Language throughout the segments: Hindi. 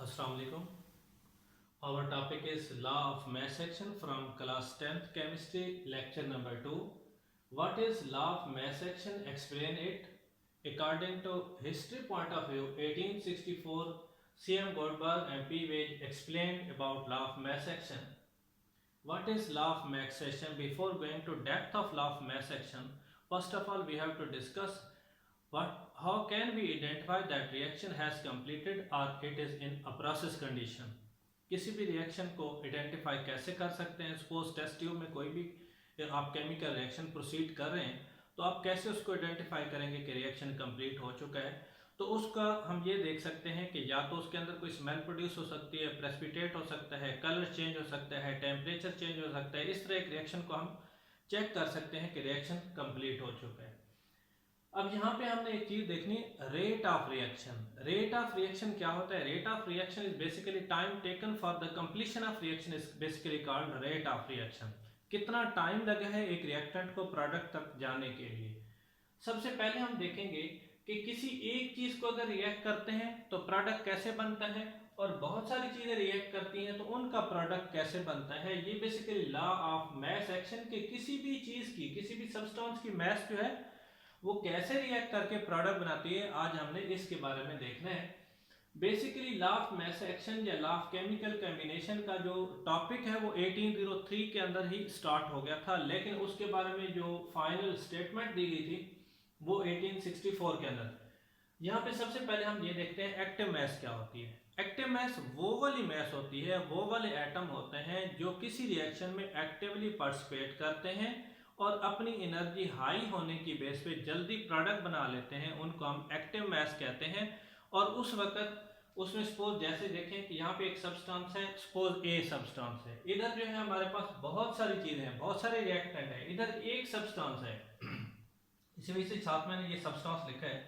Assalamu alaikum. Our topic is law of mass action from class 10th chemistry lecture number 2. What is law of mass action? Explain it. According to history point of view, 1864 C.M. Goldberg and P. Wade explained about law of mass action. What is law of mass action? Before going to depth of law of mass action, first of all we have to discuss how can we identify that reaction has completed or it is in a process condition. किसी भी रिएक्शन को आइडेंटिफाई कैसे कर सकते हैं? सपोज टेस्ट ट्यूब में कोई भी आप केमिकल रिएक्शन प्रोसीड कर रहे हैं तो आप कैसे उसको आइडेंटिफाई करेंगे कि रिएक्शन कंप्लीट हो चुका है? तो उसका हम ये देख सकते हैं कि या तो उसके अंदर कोई स्मेल प्रोड्यूस हो सकती है, प्रेसिपिटेट हो सकता है, कलर चेंज हो सकता है, टेम्परेचर चेंज हो सकता है। इस तरह एक रिएक्शन को हम चेक कर सकते हैं कि रिएक्शन कंप्लीट हो चुका है। अब यहाँ पे हमने एक चीज देखनी, rate of reaction. Rate of reaction क्या होता है? Rate of reaction is basically time taken for the completion of reaction is basically called rate of reaction. कितना टाइम लगा है एक रिएक्टेंट को प्रोडक्ट तक जाने के लिए। सबसे पहले हम देखेंगे कि किसी एक चीज को अगर रिएक्ट करते हैं तो प्रोडक्ट कैसे बनता है, और बहुत सारी चीजें रिएक्ट करती हैं तो उनका प्रोडक्ट कैसे बनता है। ये basically law of mass action के किसी भी चीज की, किसी भी सब्सटेंस की मास जो है वो कैसे रिएक्ट करके प्रोडक्ट बनाती है, आज हमने इसके बारे में देखना है। Basically law of mass action या लॉ ऑफ केमिकल कॉम्बिनेशन का जो टॉपिक है वो 1803 के अंदर ही स्टार्ट हो गया था, लेकिन उसके बारे में जो फाइनल स्टेटमेंट दी गई थी वो 1864 के अंदर। यहाँ पे सबसे पहले हम ये देखते हैं एक्टिव मास क्या होती है। एक्टिव मास वो वाली मास होती है, वो वाले एटम होते हैं जो किसी रिएक्शन में एक्टिवली पार्टिसिपेट करते हैं और अपनी एनर्जी हाई होने की बेस पे जल्दी प्रोडक्ट बना लेते हैं, उनको हम एक्टिव मास कहते हैं। और उस वक्त उसमें सपोज जैसे देखें कि यहाँ पे एक सब्सटेंस है, सपोज ए सब्सटेंस है, इधर जो है हमारे पास बहुत सारी चीजें हैं, बहुत सारे रिएक्टेंट हैं, इधर एक सब्सटेंस है। इसी वजह से साथ मैंने ये सब्सटेंस लिखा है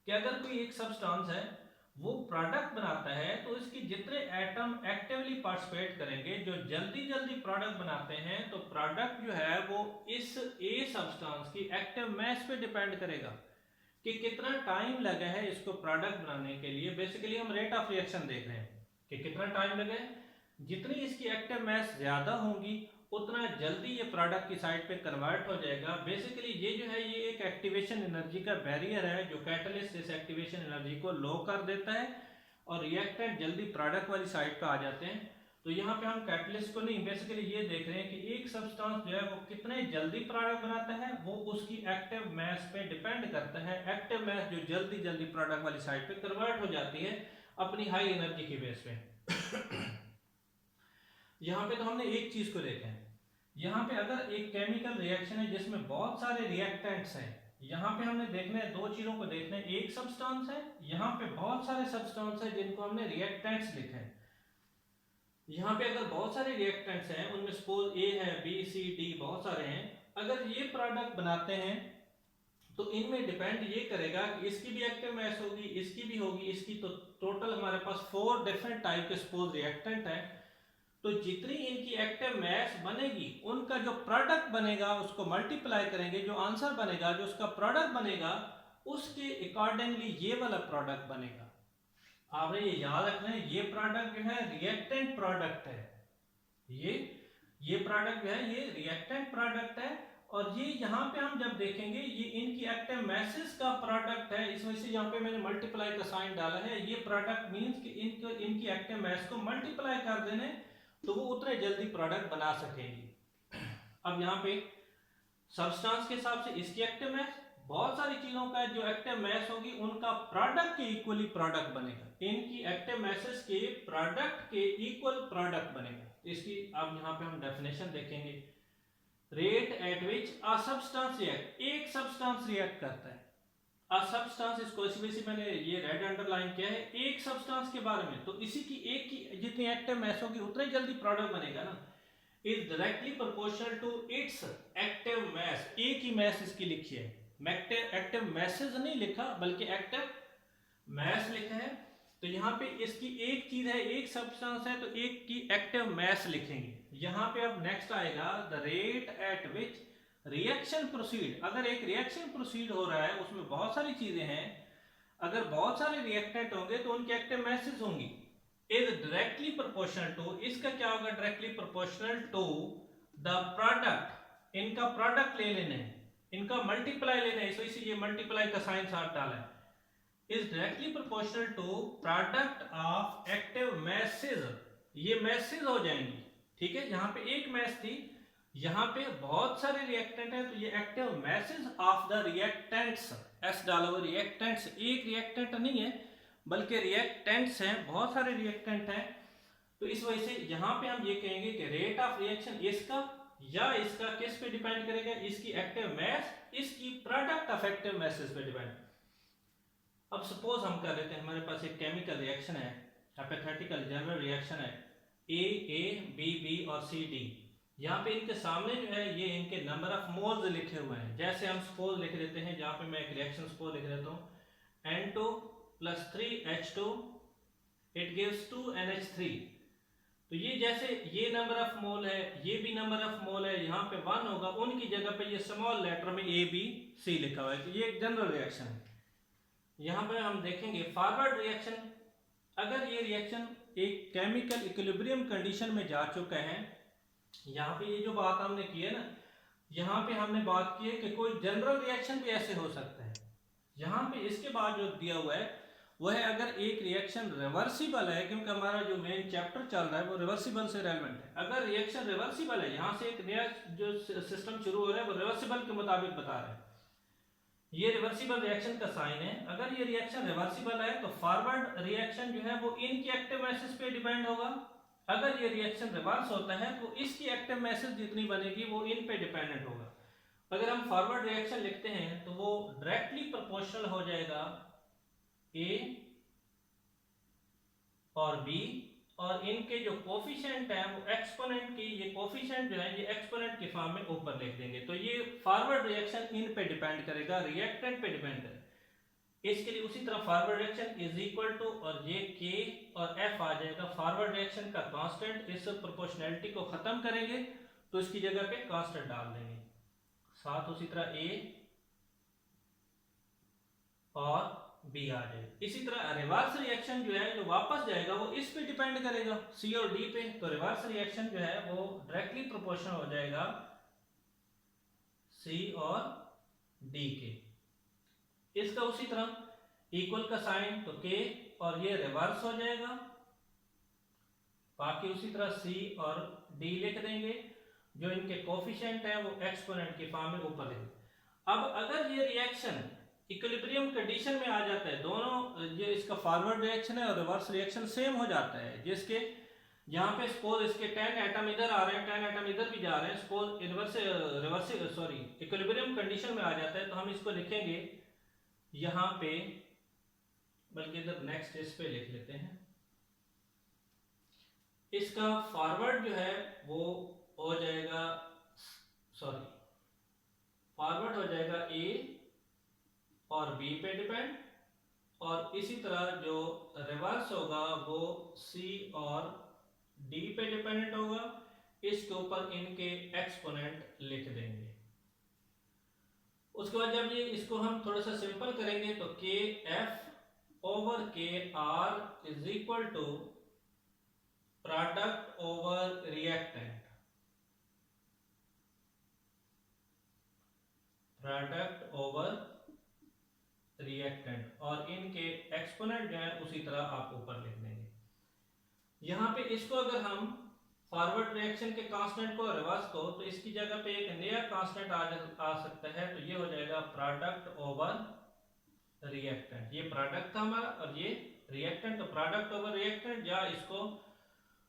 कि अगर कोई एक सब्सटेंस है वो प्रोडक्ट बनाता है तो इसके जितने एटम एक्टिवली पार्टिसिपेट करेंगे, जो जल्दी जल्दी प्रोडक्ट बनाते हैं, तो प्रोडक्ट जो है वो इस ए सब्सटेंस की एक्टिव मास पे डिपेंड करेगा कि कितना टाइम लगा है इसको प्रोडक्ट बनाने के लिए। बेसिकली हम रेट ऑफ रिएक्शन देख रहे हैं कि कितना टाइम लगा है। जितनी इसकी एक्टिव मास ज्यादा होंगी उतना जल्दी ये प्रोडक्ट की साइड पे कन्वर्ट हो जाएगा। बेसिकली ये जो है ये एक एक्टिवेशन एनर्जी का बैरियर है जो कैटलिस्ट इस एक्टिवेशन एनर्जी को लो कर देता है और रिएक्टेंट जल्दी प्रोडक्ट वाली साइड पे आ जाते हैं। तो यहाँ पे हम कैटलिस्ट को नहीं, बेसिकली ये देख रहे हैं कि एक सब्सटेंस जो है वो कितने जल्दी प्रोडक्ट बनाता है, वो उसकी एक्टिव मास पे डिपेंड करता है। एक्टिव मास जो जल्दी जल्दी प्रोडक्ट वाली साइड पे कन्वर्ट हो जाती है अपनी हाई एनर्जी की बेस पे। यहाँ पे तो हमने एक चीज को देखा है। यहाँ पे अगर एक केमिकल रिएक्शन है जिसमें बहुत सारे रिएक्टेंट्स हैं, यहाँ पे हमने देखना है दो चीजों को देखना है। एक सब्सटेंस है, यहाँ पे बहुत सारे सब्सटेंस है जिनको हमने रिएक्टेंट्स लिखे हैं। यहाँ पे अगर बहुत सारे रिएक्टेंट्स हैं, उनमें सपोज ए है, बी सी डी बहुत सारे हैं, अगर ये प्रोडक्ट बनाते हैं तो इनमें डिपेंड ये करेगा कि इसकी भी एक्टिव मास होगी, इसकी भी होगी, इसकी। तो टोटल हमारे पास 4 डिफरेंट टाइप के सपोज रिएक्टेंट है। तो जितनी इनकी एक्टिव मास बनेगी उनका जो प्रोडक्ट बनेगा उसको मल्टीप्लाई करेंगे, जो आंसर बनेगा, जो उसका प्रोडक्ट बनेगा उसके अकॉर्डिंगली ये वाला प्रोडक्ट बनेगा। आपने ये याद रखना है, ये प्रोडक्ट जो है रिएक्टेंट प्रोडक्ट है, ये प्रोडक्ट जो है ये रिएक्टेंट प्रोडक्ट है। और ये यहाँ पे हम जब देखेंगे ये इनकी एक्टिव मासेस का प्रोडक्ट है, इस वजह से यहाँ पे मैंने मल्टीप्लाई का साइन डाला है। ये प्रोडक्ट मींस कि इनकी एक्टिव मास को मल्टीप्लाई कर देने तो वो उतने जल्दी प्रोडक्ट बना सकेंगी। अब यहाँ पे सब्सटेंस के हिसाब से इसकी एक्टिव मास, बहुत सारी चीजों का जो एक्टिव मास होगी उनका प्रोडक्ट के इक्वली प्रोडक्ट बनेगा, इनकी एक्टिव मासेस के प्रोडक्ट के इक्वल प्रोडक्ट बनेगा। इसकी अब यहाँ पे हम डेफिनेशन देखेंगे। Rate at which a substance react, एक सब्सटेंस रिएक्ट करता है। अ सब्सटेंस, इसको इसी वजह से मैंने ये रेड अंडरलाइन किया है, एक सब्सटेंस के बारे में। तो इसी की एक की जितनी एक्टिव मास होगी उतने जल्दी प्रोडक्ट बनेगा ना। Is directly proportional to its active mass, एक ही मास इसकी लिखी है, एक्टिव मैसेज नहीं लिखा बल्कि एक्टिव मास लिखा है। तो यहाँ पे इसकी एक चीज है, एक सब्सटेंस है, तो एक की एक्टिव मास लिखेंगे। यहाँ पे अब नेक्स्ट आएगा the rate at which reaction proceed. अगर एक रिएक्शन प्रोसीड हो रहा है उसमें बहुत सारी चीजें हैं, अगर बहुत सारे रिएक्टेंट होंगे तो उनकी एक्टिव मासेस होंगी। इज डायरेक्टली प्रोपोर्शनल टू, इसका क्या होगा, directly proportional to the product, इनका प्रोडक्ट ले लेना है, इनका मल्टीप्लाई लेना है, तो इसीलिए मल्टीप्लाई का साइन साथ डाला है, is directly proportional to product of active masses, ये मैसेज हो जाएंगी, ठीक है, यहाँ पे एक मैस थी, यहाँ पे बहुत सारे रिएक्टेंट हैं, तो ये active message of the reactants, S डालो, रिएक्टेंट्स, एक रिएक्टेंट नहीं है बल्कि रिएक्टेंट्स हैं, बहुत सारे रिएक्टेंट हैं, तो इस वजह से यहाँ पे हम ये कहेंगे कि रेट ऑफ रिएक्शन इसका या इसका किस पे डिपेंड करेगा, इसकी एक्टिव मैस, इसकी प्रोडक्ट ऑफ एक्टिव मैसेज पे डिपेंड। अब सपोज हम कर लेते हैं, हमारे पास एक केमिकल रिएक्शन है, एपेथेटिकल जनरल रिएक्शन है, ए बी बी और सी डी, यहाँ पे इनके सामने जो है ये इनके नंबर ऑफ मोल्स लिखे हुए हैं, जैसे हम सपोज लिख लेते हैं, जहाँ पे मैं एक रिएक्शन सपोज लिख देता हूँ, N2 + 3H2 it gives 2NH3, तो ये जैसे ये नंबर ऑफ मोल है, ये भी नंबर ऑफ मोल है, यहाँ पे 1 होगा, उनकी जगह पे ये स्मॉल लेटर में A B C लिखा हुआ है, तो ये एक जनरल रिएक्शन है। यहाँ पे हम देखेंगे फॉरवर्ड रिएक्शन, अगर ये रिएक्शन एक केमिकल इक्विलिब्रियम कंडीशन में जा चुका है, यहाँ पे ये जो बात हमने की है ना, यहाँ पे हमने बात की है कि कोई जनरल रिएक्शन भी ऐसे हो सकता है, यहाँ पे इसके बाद जो दिया हुआ है वो है अगर एक रिएक्शन रिवर्सिबल है, क्योंकि हमारा जो मेन चैप्टर चल रहा है वो रिवर्सिबल से रेलेवेंट है, अगर रिएक्शन रिवर्सिबल है, यहाँ से एक नया जो सिस्टम शुरू हो रहा है वो रिवर्सिबल के मुताबिक बता रहा है, ये रिवर्सिबल रिएक्शन का साइन है, अगर ये रिएक्शन रिवर्सिबल है तो फॉरवर्ड रिएक्शन जो है वो इनकी एक्टिव मैसेज पे डिपेंड होगा, अगर ये रिएक्शन रिवर्स होता है तो इसकी एक्टिव मैसेज जितनी बनेगी वो इन पे डिपेंडेंट होगा। अगर हम फॉरवर्ड रिएक्शन लिखते हैं तो वो डायरेक्टली प्रोपोर्शनल हो जाएगा ए और बी, और इनके जो कोफिशिएंट है वो एक्सपोनेंट की, ये कोफिशिएंट जो है ये एक्सपोनेंट की फॉर्म में ऊपर लिख देंगे, तो ये फॉरवर्ड रिएक्शन इन पे डिपेंड करेगा, रिएक्टेंट पे डिपेंड करेगा। इसके लिए उसी तरह forward reaction is equal to, और ये के और एफ आ जाएगा, फॉरवर्ड रिएक्शन का कांस्टेंट, इस प्रोपोर्शनैलिटी को खत्म करेंगे तो इसकी जगह पे कांस्टेंट डाल देंगे, साथ उसी तरह ए और बी आ जाए। इसी तरह रिवर्स रिएक्शन जो है जो वापस जाएगा वो इस पे डिपेंड करेगा, सी और डी पे, तो रिवर्स रिएक्शन जो है वो डायरेक्टली प्रोपोर्शनल हो जाएगा सी और डी के, इसका उसी तरह इक्वल का साइन तो के, और ये रिवर्स हो जाएगा, बाकी उसी तरह सी और डी लिख देंगे, जो इनके कोफिशिएंट है वो एक्सपोनेंट की फॉर्म में ऊपर लिख। अब अगर ये रिएक्शन इक्विलिब्रियम कंडीशन में आ जाता है, दोनों ये इसका फॉरवर्ड रिएक्शन है और रिवर्स रिएक्शन सेम हो जाता है, जिसके यहाँ पे सपोज इसके 10 एटम इधर आ रहे हैं, 10 एटम इधर भी जा रहे हैं, सपोज इक्विलिब्रियम कंडीशन में आ जाता है, तो हम इसको लिखेंगे यहाँ पे, बल्कि इधर नेक्स्ट इस पे लिख लेते हैं, इसका फॉरवर्ड जो है वो हो जाएगा, फॉरवर्ड हो जाएगा ए और बी पे डिपेंड, और इसी तरह जो रिवर्स होगा वो सी और डी पे डिपेंडेंट होगा, इसके ऊपर इनके एक्सपोनेंट लिख देंगे। उसके बाद जब ये इसको हम थोड़ा सा सिंपल करेंगे तो K F over K R is equal to product over reactant, product over reactant, और इनके एक्सपोनेंट जो है उसी तरह आप ऊपर लिख देंगे। यहाँ पे इसको अगर हम फॉरवर्ड रिएक्शन के कांस्टेंट को रिवर्स को, तो इसकी जगह पे एक नया कांस्टेंट आ सकता है, तो ये हो जाएगा प्रोडक्ट ओवर रिएक्टेंट, ये प्रोडक्ट था हमारा और ये रिएक्टेंट, तो प्रोडक्ट ओवर रिएक्टेंट, या इसको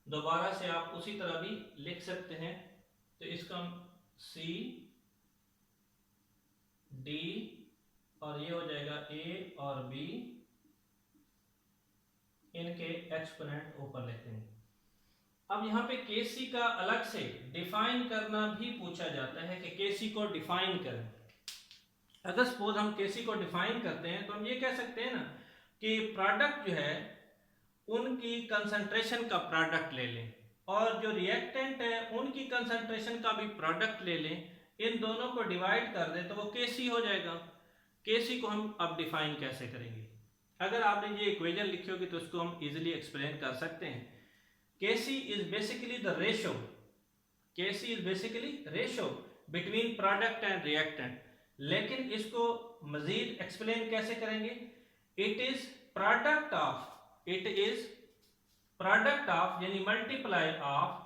दोबारा से आप उसी तरह भी लिख सकते हैं, तो इसका सी डी और ये हो जाएगा ए और बी, इनके एक्सपोनेंट ऊपर लिख देंगे। अब यहाँ पे केसी का अलग से डिफाइन करना भी पूछा जाता है कि केसी को डिफाइन करें। अगर सपोज हम केसी को डिफाइन करते हैं तो हम ये कह सकते हैं ना कि प्रोडक्ट जो है उनकी कंसंट्रेशन का प्रोडक्ट ले लें, और जो रिएक्टेंट है उनकी कंसंट्रेशन का भी प्रोडक्ट ले लें, इन दोनों को डिवाइड कर दें तो वो केसी हो जाएगा। केसी को हम अब डिफाइन कैसे करेंगे? अगर आपने ये इक्वेशन लिखी होगी तो उसको हम इजीली एक्सप्लेन कर सकते हैं। Kc is basically the ratio. Kc is basically ratio between product and reactant. लेकिन इसको मजीद एक्सप्लेन कैसे करेंगे? It is product of, it is product of यानी multiply of,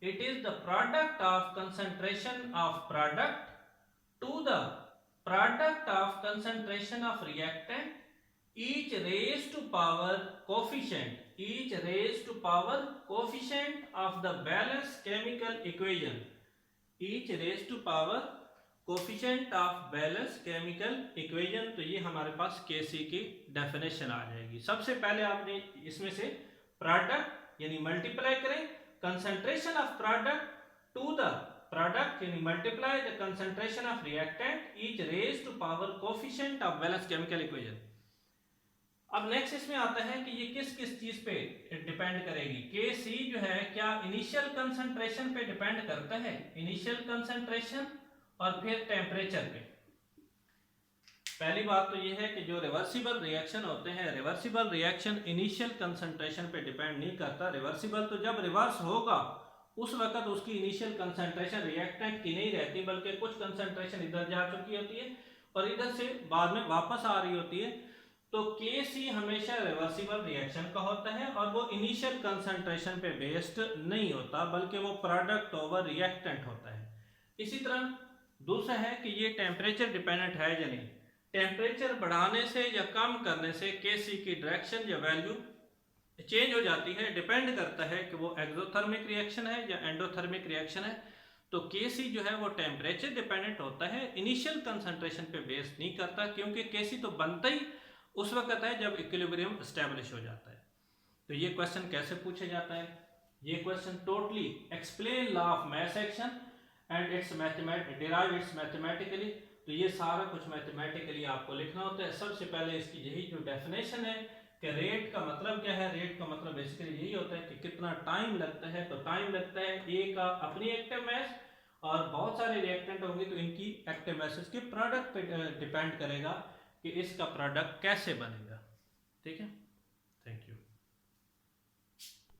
it is the product of concentration of product to the product of concentration of reactant, each raised to power coefficient, each raised to power coefficient of the balanced chemical equation, each raised to power coefficient of balanced chemical equation। तो ये हमारे पास Kc की डेफिनेशन आ जाएगी। सबसे पहले आपने इसमें से प्रोडक्ट यानी मल्टीप्लाई करें concentration of product to the product यानी multiply the concentration of reactant each raised to power coefficient of balanced chemical equation। अब नेक्स्ट इसमें आता है कि ये किस किस चीज पे डिपेंड करेगी। Kc जो है क्या इनिशियल कंसंट्रेशन पे डिपेंड करता है, इनिशियल कंसंट्रेशन और फिर टेम्परेचर पे। पहली बात तो ये है कि जो रिवर्सिबल रिएक्शन होते हैं, रिवर्सिबल रिएक्शन इनिशियल कंसंट्रेशन पे डिपेंड नहीं करता। रिवर्सिबल तो जब रिवर्स होगा उस वक्त उसकी इनिशियल कंसंट्रेशन रिएक्टेंट की नहीं रहती, बल्कि कुछ कंसंट्रेशन इधर जा चुकी होती है और इधर से बाद में वापस आ रही होती है। तो Kc हमेशा रिवर्सिबल रिएक्शन का होता है और वो इनिशियल कंसंट्रेशन पे बेस्ड नहीं होता, बल्कि वो प्रोडक्ट ओवर रिएक्टेंट होता है। इसी तरह दूसरा है कि ये टेम्परेचर डिपेंडेंट है या नहीं। टेम्परेचर बढ़ाने से या कम करने से Kc की डायरेक्शन या वैल्यू चेंज हो जाती है। डिपेंड करता है कि वो एक्सोथर्मिक रिएक्शन है या एंडोथर्मिक रिएक्शन है। तो Kc जो है वो टेम्परेचर डिपेंडेंट होता है, इनिशियल कंसंट्रेशन पे बेस नहीं करता, क्योंकि Kc तो बनता ही उस वक्त है जब इक्विलिब्रियम एस्टेब्लिश हो जाता है। तो ये क्वेश्चन कैसे पूछा जाता है? ये question totally explain law of mass action and it's derive it's mathematically. तो ये सारा कुछ मैथमेटिकली आपको लिखना होता है। सबसे पहले इसकी यही जो डेफिनेशन है कि रेट का मतलब क्या है। रेट का मतलब बेसिकली यही होता है कि कितना टाइम लगता है। तो टाइम लगता है ए का अपनी एक्टिव मास और बहुत सारे रिएक्टेंट होंगे तो इनकी एक्टिव मासेस के प्रोडक्ट पे डिपेंड करेगा कि इसका प्रोडक्ट कैसे बनेगा। ठीक है।